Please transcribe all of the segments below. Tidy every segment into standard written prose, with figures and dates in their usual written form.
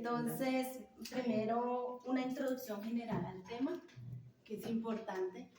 Entonces, primero una introducción general al tema, que es importante.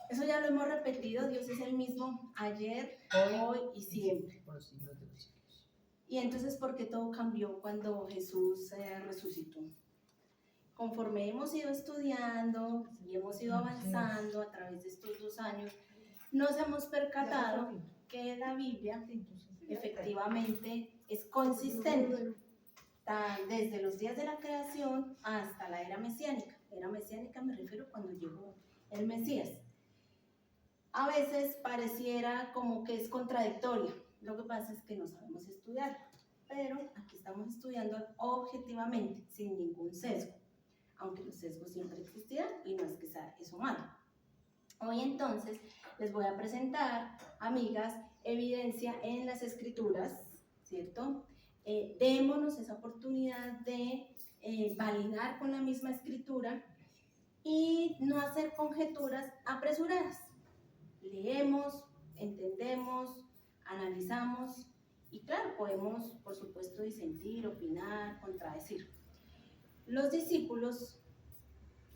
Eso ya lo hemos repetido, Dios es el mismo ayer, hoy y siempre. Y entonces, ¿por qué todo cambió cuando Jesús resucitó? Conforme hemos ido estudiando y hemos ido avanzando a través de estos 2 años, nos hemos percatado que la Biblia efectivamente es consistente, desde los días de la creación hasta la era mesiánica. Era mesiánica me refiero cuando llegó el Mesías. A veces pareciera como que es contradictoria, lo que pasa es que no sabemos estudiar, pero aquí estamos estudiando objetivamente, sin ningún sesgo, aunque los sesgos siempre existirán y no es que sea eso malo. Hoy entonces les voy a presentar, amigas, evidencia en las Escrituras, ¿cierto? Démonos esa oportunidad de validar con la misma Escritura y no hacer conjeturas apresuradas. Leemos, entendemos, analizamos y claro, podemos por supuesto disentir, opinar, contradecir. Los discípulos,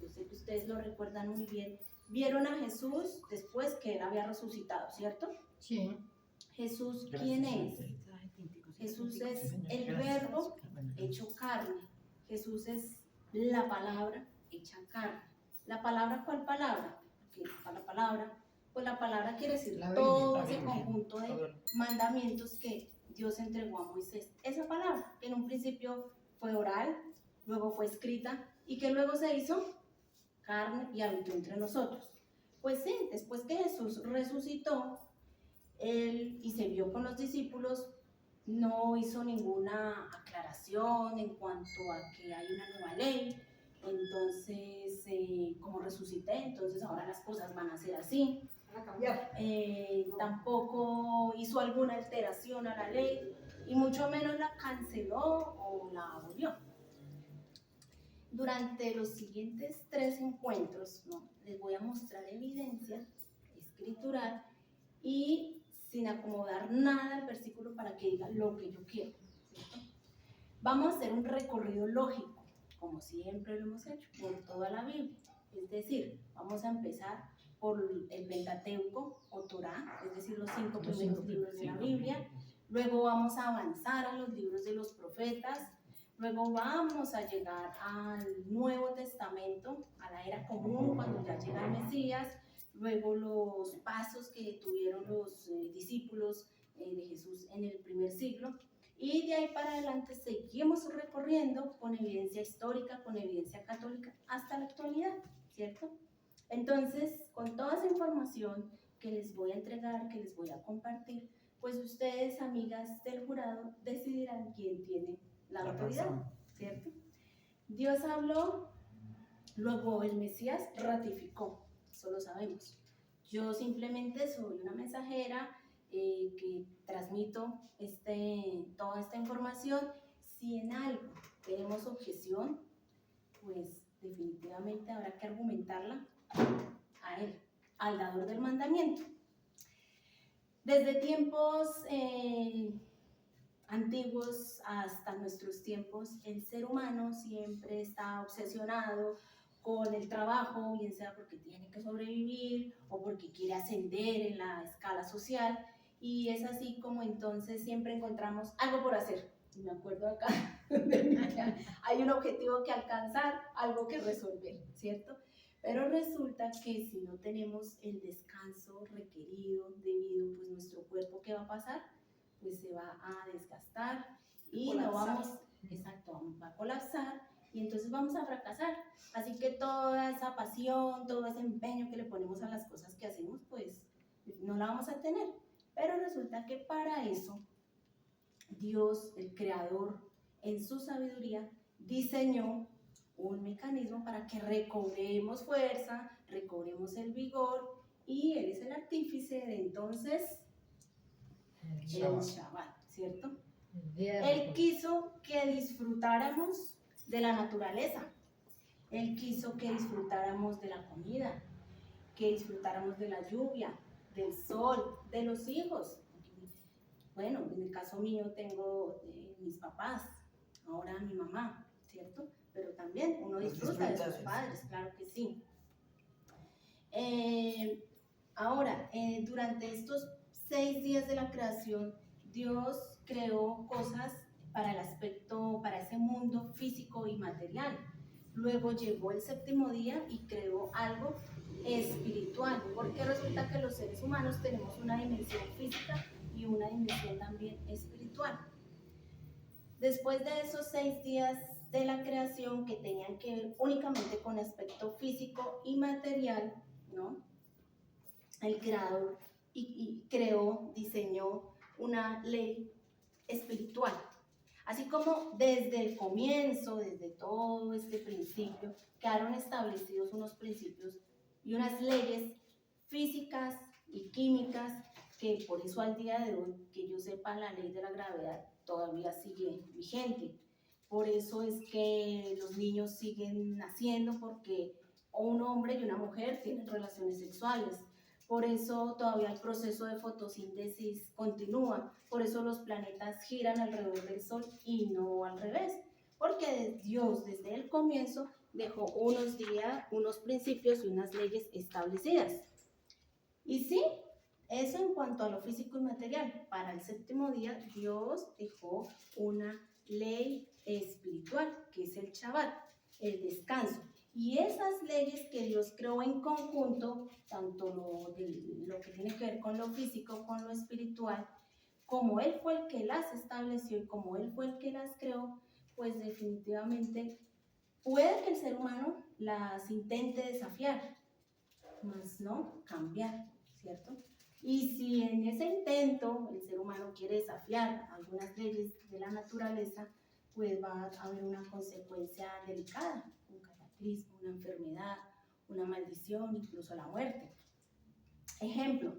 yo sé que ustedes lo recuerdan muy bien, vieron a Jesús después que él había resucitado, ¿cierto? Sí. Jesús, ¿quién es? Jesús es el verbo hecho carne. Jesús es la palabra hecha carne. ¿La palabra cuál palabra? Porque la palabra, pues la palabra quiere decir todo ese conjunto de mandamientos que Dios entregó a Moisés. Esa palabra, que en un principio fue oral, luego fue escrita y que luego se hizo carne y habitó entre nosotros. Pues sí, después que Jesús resucitó, él y se vio con los discípulos, no hizo ninguna aclaración en cuanto a que hay una nueva ley, entonces como resucité, entonces ahora las cosas van a ser así. Tampoco hizo alguna alteración a la ley y mucho menos la canceló o la abolió. Durante los siguientes 3 encuentros, ¿no?, les voy a mostrar evidencia escritural y sin acomodar nada al versículo para que diga lo que yo quiero, ¿cierto? Vamos a hacer un recorrido lógico, como siempre lo hemos hecho, por toda la Biblia. Es decir, vamos a empezar por el Pentateuco o Torá, es decir, los 5 primeros libros de la Biblia. Luego vamos a avanzar a los libros de los profetas. Luego vamos a llegar al Nuevo Testamento, a la era común, cuando ya llega el Mesías. Luego los pasos que tuvieron los discípulos de Jesús en el primer siglo. Y de ahí para adelante seguimos recorriendo con evidencia histórica, con evidencia católica, hasta la actualidad, ¿cierto? Entonces, con toda esa información que les voy a entregar, que les voy a compartir, pues ustedes, amigas del jurado, decidirán quién tiene la autoridad, ¿cierto? Dios habló, luego el Mesías ratificó, eso lo sabemos. Yo simplemente soy una mensajera que transmito toda esta información. Si en algo tenemos objeción, pues definitivamente habrá que argumentarla a él, al dador del mandamiento. Desde tiempos antiguos hasta nuestros tiempos, el ser humano siempre está obsesionado con el trabajo, bien sea porque tiene que sobrevivir o porque quiere ascender en la escala social, y es así como entonces siempre encontramos algo por hacer. Y me acuerdo acá, hay un objetivo que alcanzar, algo que resolver, ¿cierto? Pero resulta que si no tenemos el descanso requerido, debido, pues nuestro cuerpo, ¿qué va a pasar? Pues se va a desgastar y no vamos, exacto, va a colapsar y entonces vamos a fracasar. Así que toda esa pasión, todo ese empeño que le ponemos a las cosas que hacemos, pues no la vamos a tener. Pero resulta que para eso Dios, el Creador, en su sabiduría, diseñó un mecanismo para que recobremos fuerza, recobremos el vigor, y Él es el artífice de entonces el Shabbat, ¿cierto? Él quiso que disfrutáramos de la naturaleza, Él quiso que disfrutáramos de la comida, que disfrutáramos de la lluvia, del sol, de los hijos. Bueno, en el caso mío tengo mis papás, ahora mi mamá, ¿cierto? Pero también uno disfruta de sus padres, claro que sí. Ahora, durante estos 6 días de la creación, Dios creó cosas para el aspecto, para ese mundo físico y material. Luego llegó el séptimo día y creó algo espiritual, porque resulta que los seres humanos tenemos una dimensión física y una dimensión también espiritual. Después de esos 6 días de la creación que tenían que ver únicamente con aspecto físico y material, ¿no? El creador creó, diseñó una ley espiritual. Así como desde el comienzo, desde todo este principio, quedaron establecidos unos principios y unas leyes físicas y químicas que por eso al día de hoy, que yo sepa, la ley de la gravedad todavía sigue vigente. Por eso es que los niños siguen naciendo, porque un hombre y una mujer tienen relaciones sexuales. Por eso todavía el proceso de fotosíntesis continúa, por eso los planetas giran alrededor del Sol y no al revés, porque Dios desde el comienzo dejó unos días, unos principios y unas leyes establecidas. Y sí, eso en cuanto a lo físico y material. Para el séptimo día Dios dejó una ley espiritual, que es el Shabbat, el descanso. Y esas leyes que Dios creó en conjunto, tanto lo que tiene que ver con lo físico, con lo espiritual, como Él fue el que las estableció y como Él fue el que las creó, pues definitivamente puede que el ser humano las intente desafiar, mas no cambiar, ¿cierto? Y si en ese intento el ser humano quiere desafiar algunas leyes de la naturaleza, pues va a haber una consecuencia delicada, un cataclismo, una enfermedad, una maldición, incluso la muerte. Ejemplo,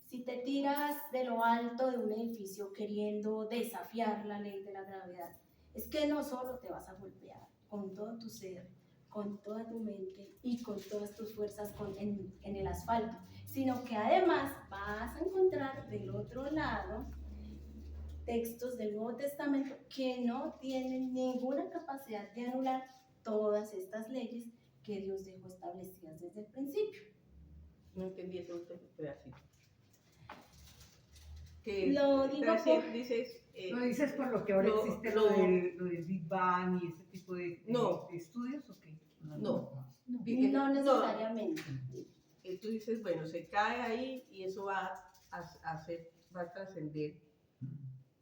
si te tiras de lo alto de un edificio queriendo desafiar la ley de la gravedad, es que no solo te vas a golpear con todo tu ser, con toda tu mente y con todas tus fuerzas en el asfalto, sino que además vas a encontrar del otro lado textos del Nuevo Testamento que no tienen ninguna capacidad de anular todas estas leyes que Dios dejó establecidas desde el principio. No entendí ese último pedacito. Lo digo por... ¿Lo dices por lo que ahora existe lo del Big Bang y ese tipo de estudios o qué? No necesariamente. Tú dices, bueno, se cae ahí y eso va a trascender.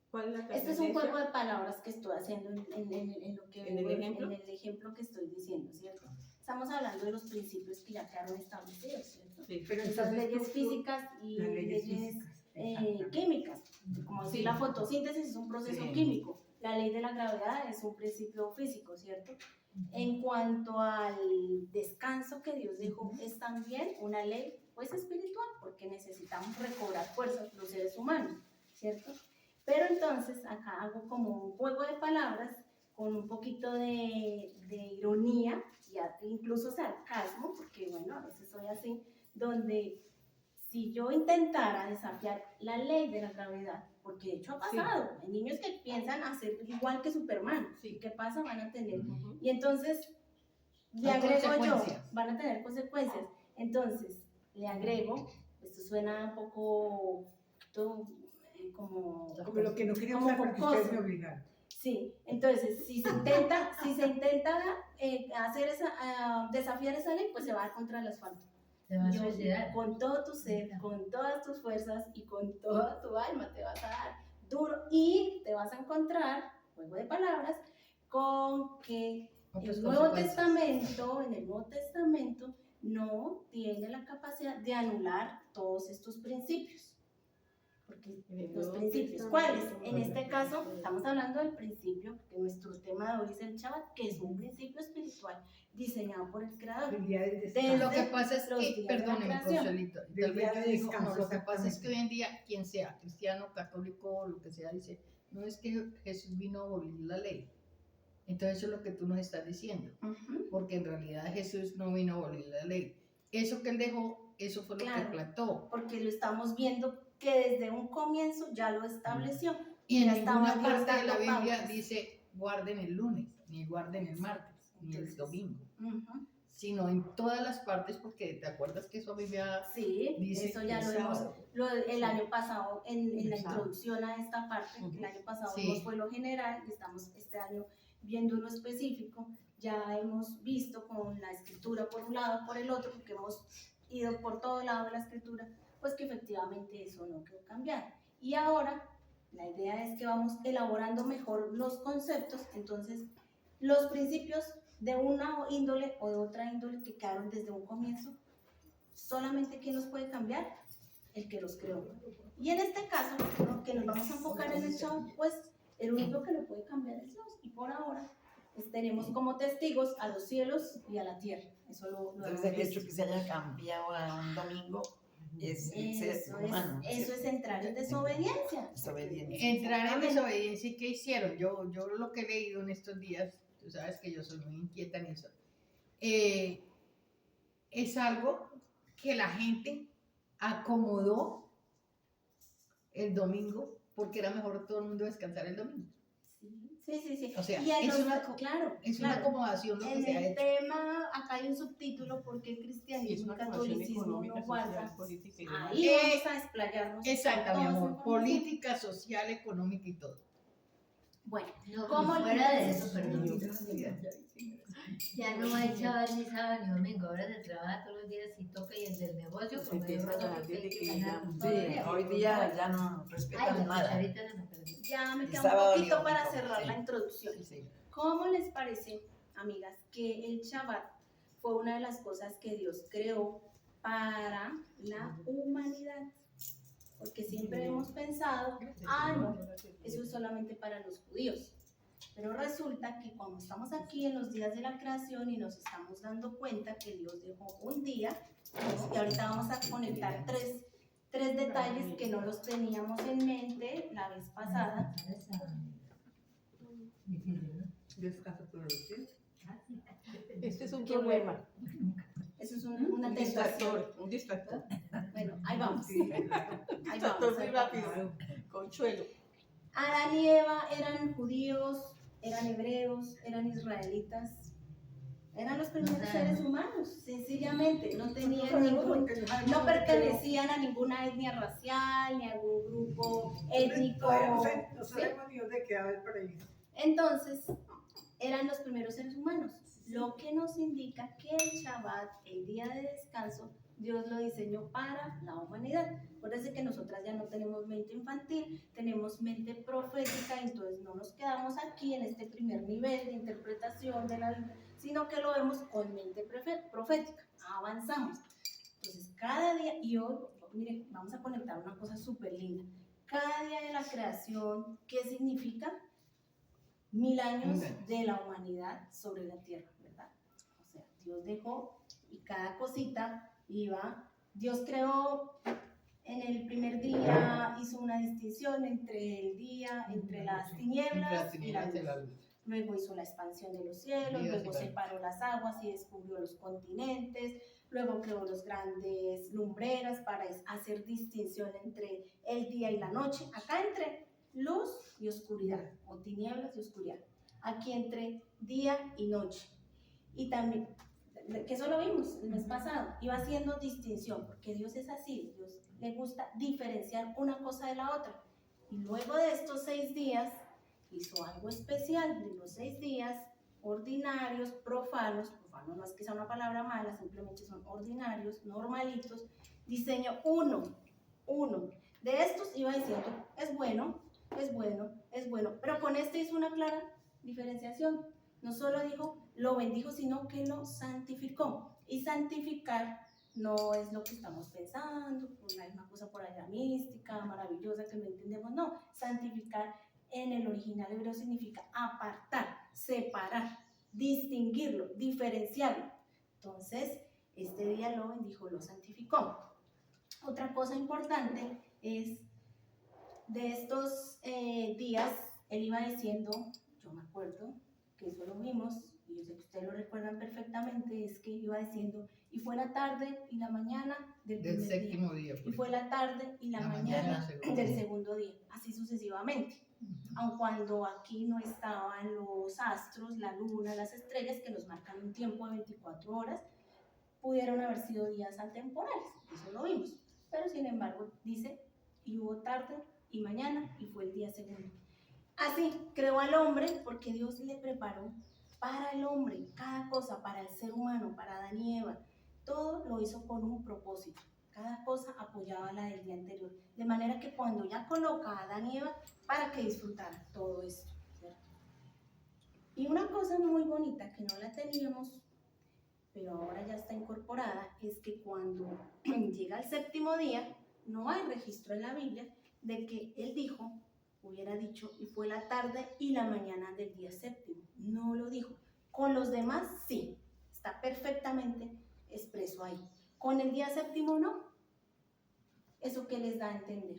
¿Cuál es la trascendencia? Este es un juego de palabras que estoy haciendo en el ejemplo que estoy diciendo, ¿cierto? Estamos hablando de los principios que ya quedaron establecidos, ¿cierto? Sí, pero estas leyes físicas y leyes químicas, como decir, la fotosíntesis es un proceso químico, la ley de la gravedad es un principio físico, ¿cierto? En cuanto al descanso que Dios dejó, es también una ley pues espiritual, porque necesitamos recobrar fuerzas los seres humanos, ¿cierto? Pero entonces acá hago como un juego de palabras con un poquito de ironía y incluso sarcasmo, porque bueno, a veces soy así, donde si yo intentara desafiar la ley de la gravedad, porque de hecho ha pasado, hay niños que piensan hacer igual que Superman, ¿y qué pasa? Van a tener, y entonces le agrego yo, van a tener consecuencias, entonces le agrego, esto suena un poco como lo que no quería usar porque ustedes me obligaron. Sí, entonces si se intenta desafiar esa ley, pues se va a dar contra el asfalto. Con todo tu ser, con todas tus fuerzas y con toda tu alma te vas a dar duro y te vas a encontrar, juego de palabras, con que en el Nuevo Testamento no tiene la capacidad de anular todos estos principios. Porque los principios, ¿cuáles? En este caso, estamos hablando del principio, que nuestro tema de hoy es el Shabbat, que es un principio espiritual diseñado por el Creador. El día del descanso. Lo que pasa es que, perdóneme, Consuelito, tal vez yo digo, no, lo que pasa es que hoy en día, quien sea, cristiano, católico, lo que sea, dice, no es que Jesús vino a abolir la ley. Entonces eso es lo que tú nos estás diciendo, porque en realidad Jesús no vino a abolir la ley. Eso que él dejó, eso fue lo que plantó. Porque lo estamos viendo que desde un comienzo ya lo estableció. Y en ninguna parte de la Biblia dice guarden el lunes, ni guarden el martes, ni el domingo, Ujú. sino en todas las partes, porque te acuerdas que eso a mí me ha... Sí, Dice eso ya el lo hemos, sábado. el año pasado, en la El sábado. introducción a esta parte, el año pasado Sí. vimos fue lo general y estamos este año viendo lo específico. Ya hemos visto con la escritura por un lado, por el otro, porque hemos ido por todo lado de la escritura, pues que efectivamente eso no quedó cambiar. Y ahora la idea es que vamos elaborando mejor los conceptos, entonces los principios de una índole o de otra índole que quedaron desde un comienzo, solamente ¿quién los puede cambiar? El que los creó. Y en este caso, lo que nos vamos a enfocar en el chavo, pues el único que lo puede cambiar es Dios. Y por ahora tenemos como testigos a los cielos y a la tierra. Eso lo Entonces el hecho que se haya cambiado a un domingo es ser humano. eso es entrar en desobediencia. Desobediencia. Entrar en desobediencia. ¿Y qué hicieron? Yo lo que he leído en estos días, tú sabes que yo soy muy inquieta en eso, es algo que la gente acomodó el domingo porque era mejor todo el mundo descansar el domingo. Sí. O sea, Y en es, los- una, claro, es claro. una acomodación lo que En se ha el hecho. tema, acá hay un subtítulo, porque el Es cristianismo y una el formación catolicismo económica, no social, guardan. política y demás. Ahí vamos a explayarnos. Exacto, con mi toda esa amor. información. Política, social, económica y todo. Bueno, No, ¿cómo y fuera de lidias? eso, perdón, ya no hay chaval ni sábado ni domingo, ahora se trabaja todos los días y toca y el del negocio, Se como yo empieza a creo ganar que hay desde que que ganar ya- todo el Sí, día. hoy día ya no Ay, respetan la nada. cucharita se me perdió. Ya me Y queda sábado un poquito ni para domingo, cerrar sí. la introducción. Sí. ¿Cómo les parece, amigas, que el Shabbat fue una de las cosas que Dios creó para la humanidad? Porque siempre hemos pensado, no, eso es solamente para los judíos. Pero resulta que cuando estamos aquí en los días de la creación y nos estamos dando cuenta que Dios dejó un día, y ahorita vamos a conectar tres detalles que no los teníamos en mente la vez pasada. Descanso todos los días. Este es un Qué problema. Eso es una Un tentación. distractor. Un distractor. Bueno, ahí vamos. Sí. Ahí Distractor vamos. muy rápido. Conchuelo. Adán y Eva eran judíos, eran hebreos, eran israelitas. Eran los primeros seres humanos, sencillamente. No tenían no pertenecían a ninguna etnia racial, ni a algún grupo étnico. Todavía no ¿sí? sabemos ni dónde quedaba el paraíso. Entonces, eran los primeros seres humanos, lo que nos indica que el Shabbat, el día de descanso, Dios lo diseñó para la humanidad. Por eso es que nosotras ya no tenemos mente infantil, tenemos mente profética, entonces no nos quedamos aquí en este primer nivel de interpretación de la, sino que lo vemos con mente profética, avanzamos. Entonces, cada día, y hoy, miren, vamos a conectar una cosa súper linda. Cada día de la creación, ¿qué significa? 1000 años de la humanidad sobre la tierra, ¿verdad? O sea, Dios dejó y cada cosita iba. Dios creó en el primer día, hizo una distinción entre el día, entre las tinieblas y la luz. Luego hizo la expansión de los cielos, luego separó las aguas y descubrió los continentes, luego creó los grandes lumbreras para hacer distinción entre el día y la noche. Acá entre luz y oscuridad, o tinieblas y oscuridad. Aquí entre día y noche. Y también, que eso lo vimos el mes pasado, iba haciendo distinción, porque Dios es así, Dios le gusta diferenciar una cosa de la otra. Y luego de estos 6 días, hizo algo especial. De los 6 días ordinarios, profanos no es que sea una palabra mala, simplemente son ordinarios, normalitos, diseño uno. De estos iba diciendo, es bueno, pero con este hizo una clara diferenciación. No solo dijo, lo bendijo, sino que lo santificó. Y santificar no es lo que estamos pensando, hay una cosa por allá mística, maravillosa que no entendemos, no. Santificar en el original hebreo significa apartar, separar, distinguirlo, diferenciarlo. Entonces, este día lo bendijo, lo santificó. Otra cosa importante es, de estos días, él iba diciendo, yo me acuerdo que eso lo vimos, y yo sé que ustedes lo recuerdan perfectamente, es que iba diciendo, y fue la tarde y la mañana del primer séptimo día. y fue la tarde y la mañana del segundo día, así sucesivamente. aun cuando aquí no estaban los astros, la luna, las estrellas que nos marcan un tiempo de 24 horas, pudieron haber sido días atemporales, eso lo vimos, pero sin embargo dice, y hubo tarde y mañana, y fue el día segundo. Así creó al hombre porque Dios le preparó para el hombre cada cosa, para el ser humano, para Adán y Eva, todo lo hizo con un propósito. Cada cosa apoyaba la del día anterior, de manera que cuando ya coloca a Adán y Eva para que disfrutaran todo esto, ¿cierto? Y una cosa muy bonita que no la teníamos, pero ahora ya está incorporada, es que cuando llega el séptimo día, no hay registro en la Biblia de que él dijo, hubiera dicho, y fue la tarde y la mañana del día séptimo. No lo dijo. Con los demás sí, está perfectamente expreso ahí. Con el día séptimo no. ¿Eso qué les da a entender?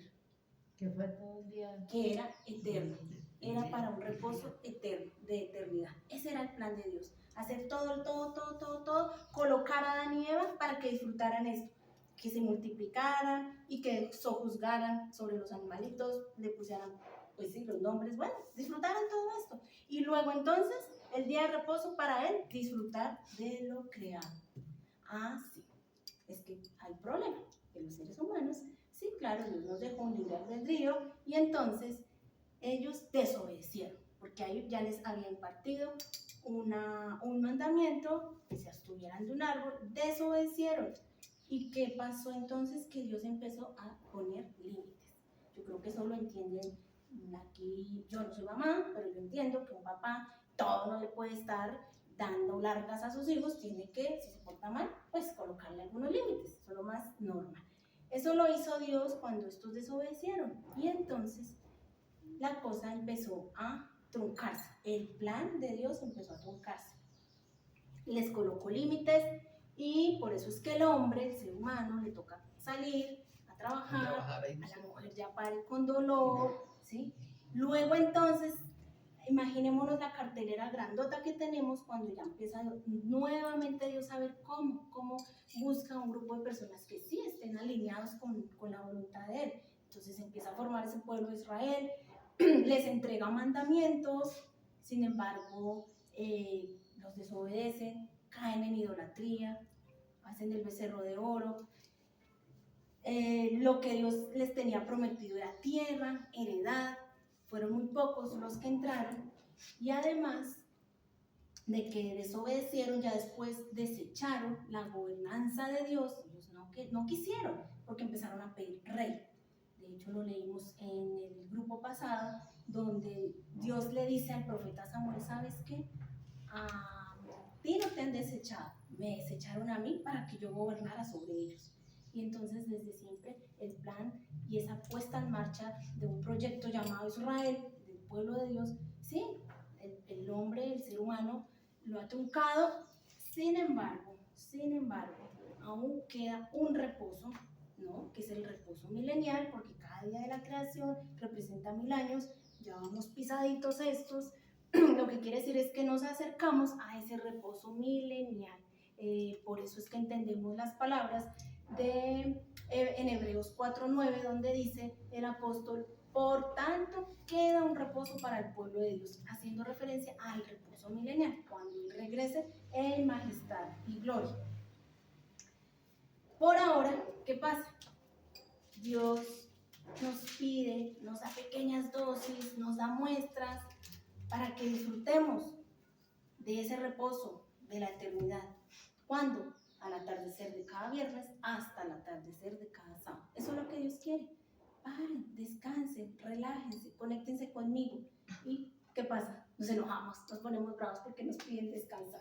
Que fue todo el día. Que era eterno, era para un reposo eterno, de eternidad. Ese era el plan de Dios, hacer todo, colocar a Adán y Eva para que disfrutaran esto, que se multiplicaran y que sojuzgaran sobre los animalitos, le pusieran, pues sí, los nombres, bueno, disfrutaran todo esto. Y luego entonces, el día de reposo para él, disfrutar de lo creado. Ah, sí, es que hay problema, que los seres humanos, sí, claro, Dios nos dejó un libre albedrío y entonces ellos desobedecieron, porque a ellos ya les había impartido un mandamiento, que se abstuvieran de un árbol, desobedecieron. ¿Y qué pasó entonces? Que Dios empezó a poner límites. Yo creo que eso lo entienden aquí, yo no soy mamá, pero yo entiendo que un papá todo no le puede estar dando largas a sus hijos, tiene que, si se porta mal, pues colocarle algunos límites, eso es lo más normal. Eso lo hizo Dios cuando estos desobedecieron y entonces la cosa empezó a truncarse, el plan de Dios empezó a truncarse. Les colocó límites y por eso es que el hombre, el ser humano, le toca salir a trabajar, a la mujer ya pare con dolor, ¿sí? Luego entonces, imaginémonos la cartelera grandota que tenemos cuando ya empieza nuevamente Dios a ver cómo busca un grupo de personas que sí estén alineados con la voluntad de Él. Entonces empieza a formar ese pueblo de Israel, les entrega mandamientos, sin embargo, los desobedecen, caen en idolatría, hacen el becerro de oro. Lo que Dios les tenía prometido era tierra, heredad, fueron muy pocos los que entraron y además de que desobedecieron, ya después desecharon la gobernanza de Dios, ellos no quisieron porque empezaron a pedir rey. De hecho lo leímos en el grupo pasado donde Dios le dice al profeta Samuel, ¿sabes qué? A ti no te han desechado, me desecharon a mí para que yo gobernara sobre ellos. Y entonces desde siempre el plan y esa puesta en marcha de un proyecto llamado Israel, del pueblo de Dios, sí, el hombre, el ser humano lo ha truncado, sin embargo, aún queda un reposo, ¿no? Que es el reposo milenial, porque cada día de la creación representa 1000 años, ya vamos pisaditos estos, lo que quiere decir es que nos acercamos a ese reposo milenial. Por eso es que entendemos las palabras en Hebreos 4:9, donde dice el apóstol, por tanto queda un reposo para el pueblo de Dios, haciendo referencia al reposo milenial, cuando Él regrese en majestad y gloria. Por ahora, ¿qué pasa? Dios nos pide, nos da pequeñas dosis, nos da muestras para que disfrutemos de ese reposo de la eternidad. ¿Cuándo? Al atardecer de cada viernes hasta el atardecer de cada sábado. Eso es lo que Dios quiere. Paren, descansen, relájense, conéctense conmigo. ¿Y qué pasa? Nos enojamos, nos ponemos bravos porque nos piden descansar.